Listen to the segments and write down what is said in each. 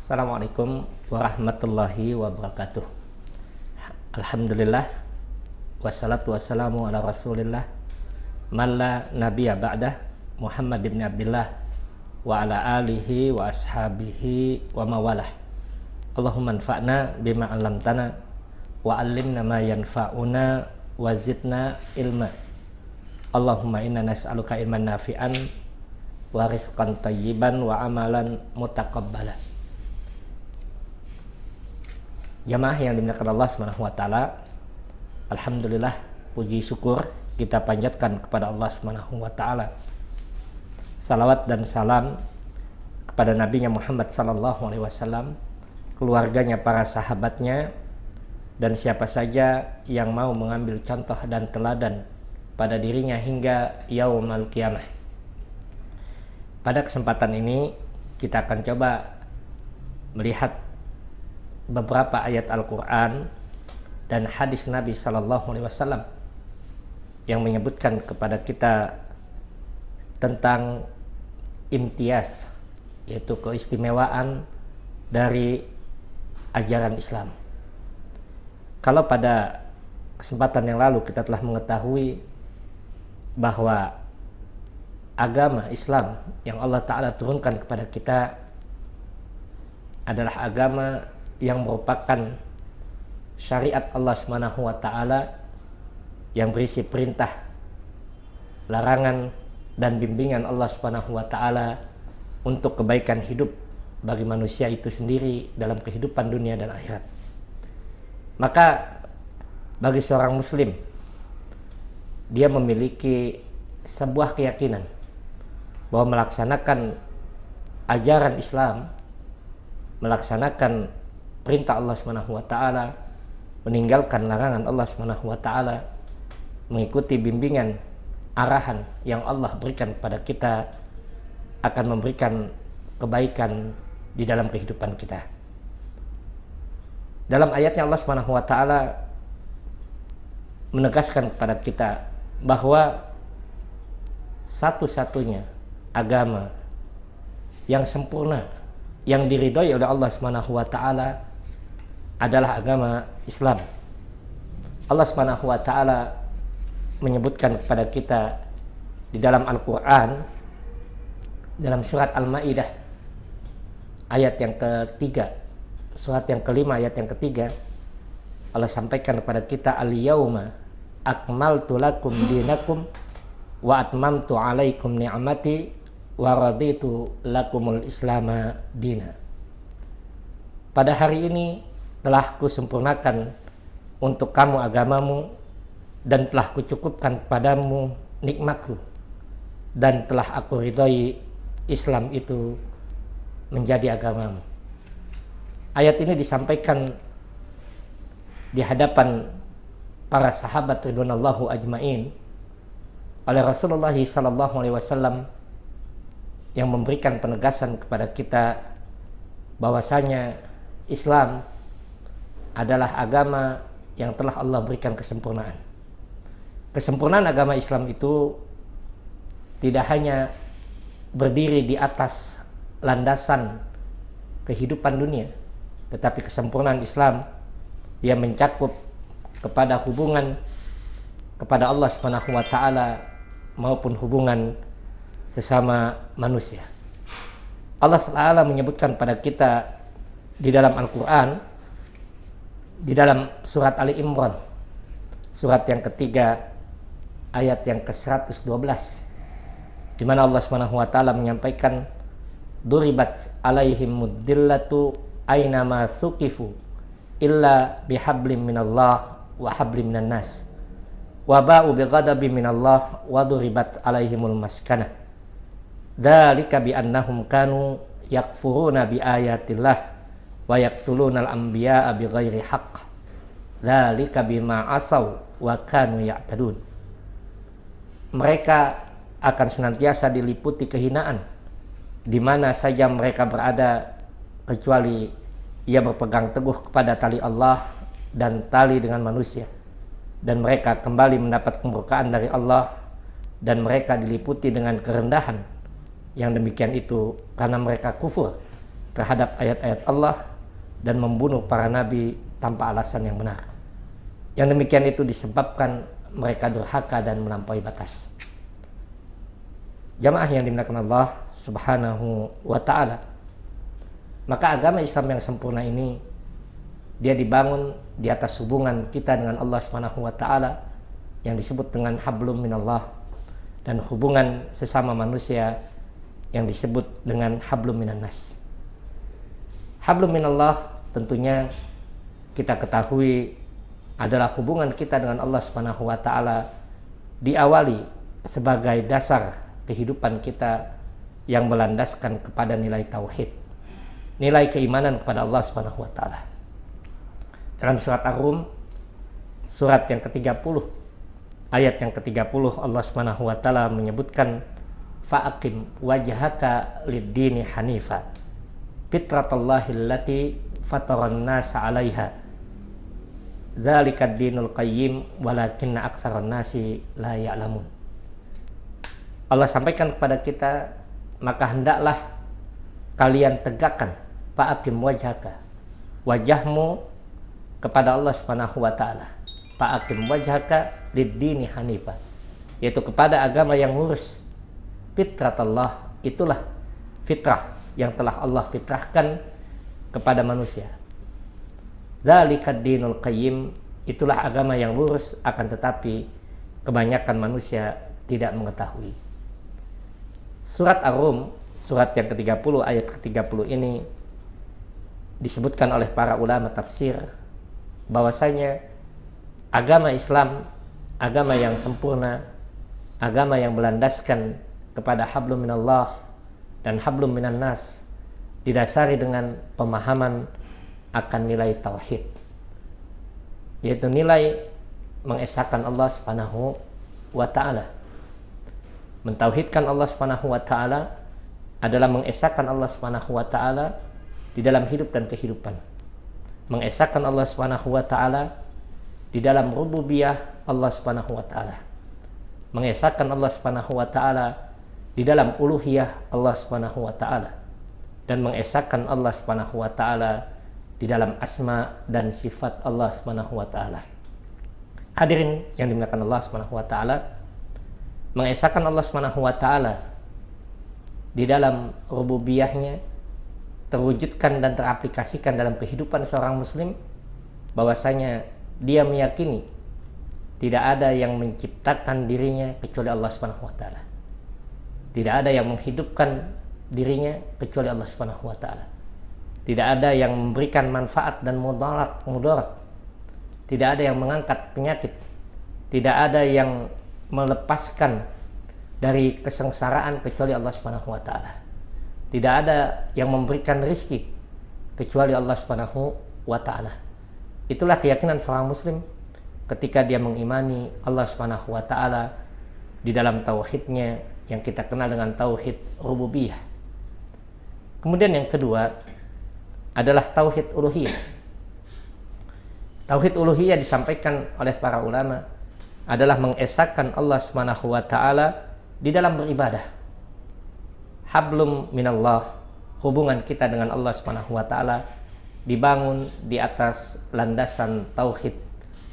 Assalamualaikum warahmatullahi wabarakatuh. Alhamdulillah, wassalatu wassalamu ala rasulillah man la nabiyya ba'dah, Muhammad ibn Abdillah wa ala alihi wa ashabihi wa mawalah. Allahumma anfa'na bima 'allamtana wa 'allimna ma yanfa'una wa zidna ilma. Allahumma inna nas'aluka ilman nafi'an wa rizqan thayyiban wa amalan mutaqabbala. Jamaah yang dimuliakan Allah Subhanahu wa taala, alhamdulillah, puji syukur kita panjatkan kepada Allah Subhanahu wa taala. Salawat dan salam kepada Nabi Muhammad sallallahu alaihi wasallam, keluarganya, para sahabatnya, dan siapa saja yang mau mengambil contoh dan teladan pada dirinya hingga yaumul qiyamah. Pada kesempatan ini kita akan coba melihat beberapa ayat Al-Quran dan hadis Nabi Sallallahu Alaihi Wasallam yang menyebutkan kepada kita tentang imtiaz, yaitu keistimewaan dari ajaran Islam. Kalau pada kesempatan yang lalu kita telah mengetahui bahwa agama Islam yang Allah Ta'ala turunkan kepada kita adalah agama yang merupakan syariat Allah Subhanahu wa taala yang berisi perintah, larangan, dan bimbingan Allah Subhanahu wa taala untuk kebaikan hidup bagi manusia itu sendiri dalam kehidupan dunia dan akhirat. Maka bagi seorang muslim, dia memiliki sebuah keyakinan bahwa melaksanakan ajaran Islam, melaksanakan perintah Allah Subhanahu wa taala, meninggalkan larangan Allah Subhanahu wa taala, mengikuti bimbingan arahan yang Allah berikan kepada kita akan memberikan kebaikan di dalam kehidupan kita. Dalam ayatnya Allah Subhanahu wa taala menegaskan kepada kita bahwa satu-satunya agama yang sempurna yang diridhoi oleh Allah Subhanahu wa taala adalah agama Islam. Allah Subhanahu wa taala menyebutkan kepada kita di dalam Al-Qur'an dalam surat Al-Maidah ayat yang ketiga, surat yang kelima ayat yang ketiga, Allah sampaikan kepada kita, al-yauma akmaltu lakum dinakum wa atmamtu alaikum ni'mati wa raditu lakumul islama dina. Pada hari ini telah kusempurnakan untuk kamu agamamu dan telah kucukupkan padamu nikmatku dan telah aku ridhoi Islam itu menjadi agamamu. Ayat ini disampaikan di hadapan para sahabat ridwanallahu ajmain oleh Rasulullah sallallahu alaihi wasallam yang memberikan penegasan kepada kita bahwasanya Islam adalah agama yang telah Allah berikan kesempurnaan. Kesempurnaan agama Islam itu tidak hanya berdiri di atas landasan kehidupan dunia, tetapi kesempurnaan Islam dia mencakup kepada hubungan kepada Allah Subhanahu wa taala maupun hubungan sesama manusia. Allah Ta'ala menyebutkan pada kita di dalam Al-Quran, di dalam surat Ali Imran, surat yang ketiga ayat yang ke-112, di mana Allah Subhanahu wa taala menyampaikan, duribat alaihim muddillatu ainama suqifu illa bihablim minallah wa hablim minan nas wa ba'u bighadabin minallah wa duribat alaihimul maskanah dzalika bi annahum kanu yakfuruna bi ayatillah wa yaqtulunal anbiya'a bighairi haqq dzalika bima asaw wa kanu ya'tadun. Mereka akan senantiasa diliputi kehinaan di mana saja mereka berada, kecuali ia berpegang teguh kepada tali Allah dan tali dengan manusia, dan mereka kembali mendapat kemurkaan dari Allah, dan mereka diliputi dengan kerendahan yang demikian itu karena mereka kufur terhadap ayat-ayat Allah dan membunuh para nabi tanpa alasan yang benar. Yang demikian itu disebabkan mereka durhaka dan melampaui batas. Jamaah yang dimuliakan Allah Subhanahu wa ta'ala, maka agama Islam yang sempurna ini dia dibangun di atas hubungan kita dengan Allah Subhanahu wa ta'ala yang disebut dengan hablum minallah, dan hubungan sesama manusia yang disebut dengan hablum minannas. Hablum minallah tentunya kita ketahui adalah hubungan kita dengan Allah Subhanahu wa ta'ala diawali sebagai dasar kehidupan kita yang melandaskan kepada nilai tauhid, nilai keimanan kepada Allah Subhanahu wa ta'ala. Dalam surat Ar-Rum, surat yang ke-30, ayat yang ke-30, Allah Subhanahu wa ta'ala menyebutkan fa'aqim wajhaka lid-dini hanifa fitratallahi allati fataran nasa 'alaiha zalikad dinul qayyim walakinna aksaran nasi la ya'lamun. Allah sampaikan kepada kita, maka hendaklah kalian tegakkan fa'aqim wajhaka, wajahmu kepada Allah Subhanahu wa ta'ala, fa'aqim wajhaka lid-dini hanifa, yaitu kepada agama yang lurus, fitratallah, itulah fitrah yang telah Allah fitrahkan kepada manusia. Zalikad dinul qayyim, itulah agama yang lurus, akan tetapi kebanyakan manusia tidak mengetahui. Surat Ar-Rum, surat yang ke-30, ayat ke-30 ini disebutkan oleh para ulama tafsir bahwasanya agama Islam, agama yang sempurna, agama yang berlandaskan kepada hablum minallah dan hablum minannas, didasari dengan pemahaman akan nilai tauhid, yaitu nilai mengesahkan Allah Subhanahu wa ta'ala. Mentauhidkan Allah Subhanahu wa ta'ala adalah mengesahkan Allah Subhanahu wa ta'ala di dalam hidup dan kehidupan. Mengesahkan Allah Subhanahu wa ta'ala di dalam rububiyah Allah Subhanahu wa ta'ala. Mengesahkan Allah Subhanahu wa ta'ala di dalam uluhiyah Allah Subhanahu wa ta'ala, dan mengesahkan Allah Subhanahu wa ta'ala di dalam asma dan sifat Allah Subhanahu wa ta'ala. Hadirin yang dimuliakan Allah Subhanahu wa ta'ala, mengesahkan Allah Subhanahu wa ta'ala di dalam rububiyahnya terwujudkan dan teraplikasikan dalam kehidupan seorang muslim, bahwasanya dia meyakini tidak ada yang menciptakan dirinya kecuali Allah Subhanahu wa ta'ala. Tidak ada yang menghidupkan dirinya kecuali Allah Subhanahu wa ta'ala. Tidak ada yang memberikan manfaat dan mudarat. Tidak ada yang mengangkat penyakit. Tidak ada yang melepaskan dari kesengsaraan kecuali Allah Subhanahu wa ta'ala. Tidak ada yang memberikan rizki kecuali Allah Subhanahu wa ta'ala. Itulah keyakinan seorang muslim ketika dia mengimani Allah Subhanahu wa ta'ala di dalam tauhidnya yang kita kenal dengan tauhid rububiyah. Kemudian yang kedua adalah tauhid uluhiyah. Tauhid uluhiyah disampaikan oleh para ulama adalah mengesahkan Allah Subhanahu wa ta'ala di dalam beribadah. Hablum minallah, hubungan kita dengan Allah Subhanahu wa ta'ala dibangun di atas landasan tauhid,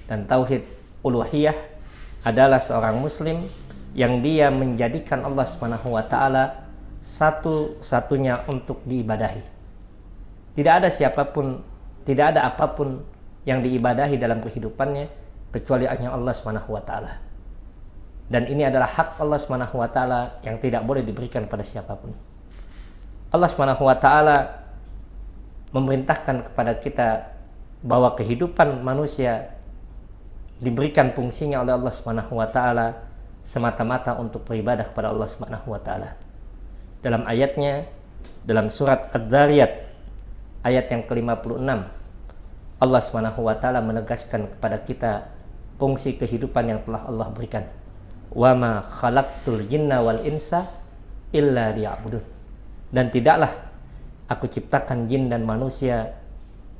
dan tauhid uluhiyah adalah seorang muslim yang dia menjadikan Allah Subhanahu wa ta'ala satu-satunya untuk diibadahi. Tidak ada siapapun, tidak ada apapun yang diibadahi dalam kehidupannya kecuali hanya Allah Subhanahu wa ta'ala. Dan ini adalah hak Allah Subhanahu wa ta'ala yang tidak boleh diberikan pada siapapun. Allah Subhanahu wa ta'ala memerintahkan kepada kita bahwa kehidupan manusia diberikan fungsinya oleh Allah Subhanahu wa ta'ala semata-mata untuk beribadah kepada Allah Subhanahu wa ta'ala. Dalam ayatnya, dalam surat Ad-Dariyat ayat yang ke-56, Allah Subhanahu wa ta'ala menegaskan kepada kita fungsi kehidupan yang telah Allah berikan. Wa ma khalaqtul jinna wal insa illa liya'budun. Dan tidaklah aku ciptakan jin dan manusia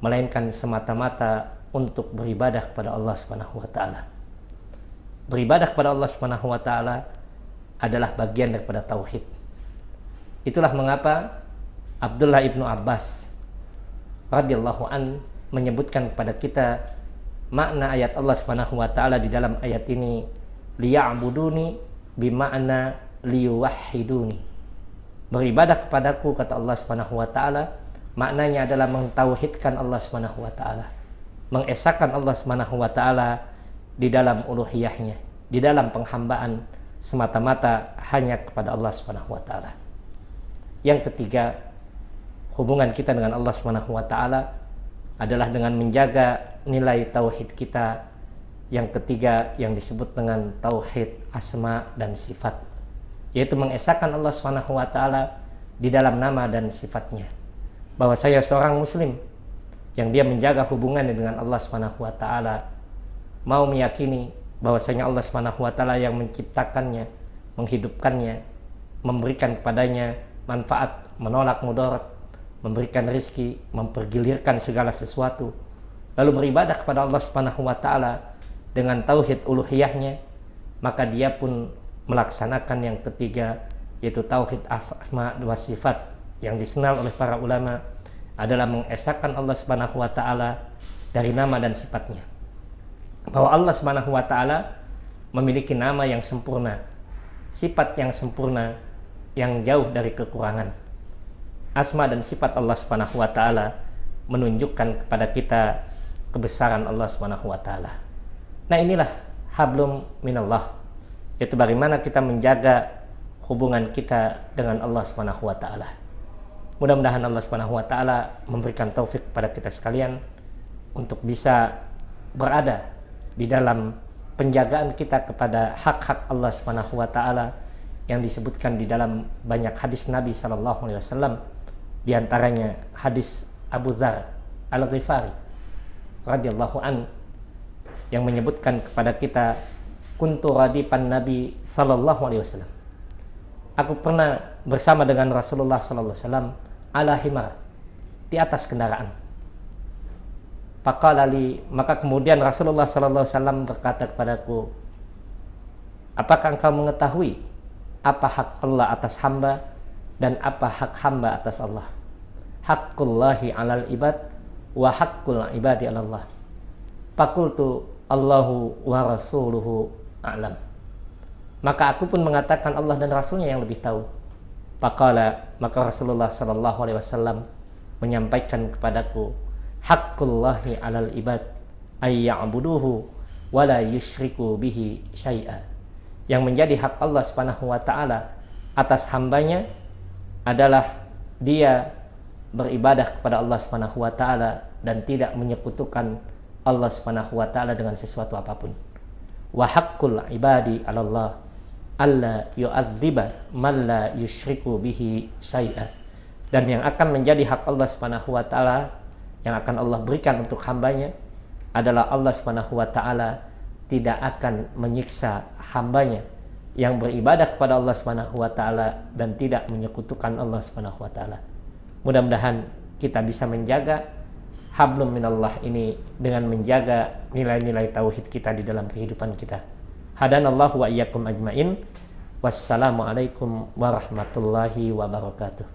melainkan semata-mata untuk beribadah kepada Allah Subhanahu wa ta'ala. Beribadah kepada Allah Subhanahu wa ta'ala adalah bagian daripada tauhid. Itulah mengapa Abdullah ibnu Abbas radhiyallahu an menyebutkan kepada kita makna ayat Allah Subhanahu wa taala di dalam ayat ini, liya'buduni bima'na liyuwahhiduni. Beribadah kepadaku, kata Allah Subhanahu wa taala, maknanya adalah mentauhidkan Allah Subhanahu wa taala, mengesahkan Allah Subhanahu wa taala di dalam uluhiyahnya, di dalam penghambaan semata-mata hanya kepada Allah Subhanahu wa taala. Yang ketiga, hubungan kita dengan Allah Subhanahu wa taala adalah dengan menjaga nilai tauhid kita. Yang ketiga yang disebut dengan tauhid asma dan sifat, yaitu mengesahkan Allah Subhanahu wa taala di dalam nama dan sifatnya. Bahwa saya seorang muslim yang dia menjaga hubungannya dengan Allah Subhanahu wa taala, mau meyakini bahwasanya Allah Subhanahu wa taala yang menciptakannya, menghidupkannya, memberikan kepadanya manfaat, menolak mudarat, memberikan rizki, mempergilirkan segala sesuatu, lalu beribadah kepada Allah Subhanahu wa taala dengan tauhid uluhiyahnya, maka dia pun melaksanakan yang ketiga, yaitu tauhid asma wa sifat, yang dikenal oleh para ulama adalah mengesahkan Allah Subhanahu wa taala dari nama dan sifatnya. Bahwa Allah Subhanahu wa taala memiliki nama yang sempurna, sifat yang sempurna, yang jauh dari kekurangan. Asma dan sifat Allah Subhanahu wa taala menunjukkan kepada kita kebesaran Allah Subhanahu wa taala. Nah, inilah hablum minallah, yaitu bagaimana kita menjaga hubungan kita dengan Allah Subhanahu wa taala. Mudah-mudahan Allah Subhanahu wa taala memberikan taufik kepada kita sekalian untuk bisa berada di dalam penjagaan kita kepada hak-hak Allah Subhanahu wa taala yang disebutkan di dalam banyak hadis Nabi sallallahu alaihi wasallam, di antaranya hadis Abu Dzar Al-Ghifari radhiyallahu an yang menyebutkan kepada kita, kuntu radipan Nabi sallallahu alaihi wasallam. Aku pernah bersama dengan Rasulullah sallallahu alaihi wasallam ala himar, di atas kendaraan. Faqala li, maka kemudian Rasulullah sallallahu alaihi wasallam berkata kepadaku, apakah engkau mengetahui apa hak Allah atas hamba dan apa hak hamba atas Allah? Haqqullahi 'alal ibad wa haqqul ibadi 'ala Allah. Faqultu Allahu wa rasuluhu a'lam. Maka aku pun mengatakan Allah dan Rasulnya yang lebih tahu. Faqala, maka Rasulullah sallallahu alaihi wasallam menyampaikan kepadaku, haqqullahi 'alal ibad ay ya'buduhu wa la yusyriku bihi syai'a. Yang menjadi hak Allah Subhanahu wa taala atas hambanya adalah dia beribadah kepada Allah Subhanahu wa taala dan tidak menyekutukan Allah Subhanahu wa taala dengan sesuatu apapun. Wa haqqul ibadi 'ala Allah alla yu'adziba man la yusyriku bihi syai'a. Dan yang akan menjadi hak Allah Subhanahu wa taala yang akan Allah berikan untuk hambanya adalah Allah Subhanahu wa taala tidak akan menyiksa hambanya yang beribadah kepada Allah Subhanahu wa taala dan tidak menyekutukan Allah Subhanahu wa taala. Mudah-mudahan kita bisa menjaga hablum minallah ini dengan menjaga nilai-nilai tauhid kita di dalam kehidupan kita. Hadanallahu wa iyyakum ajmain. Wassalamualaikum warahmatullahi wabarakatuh.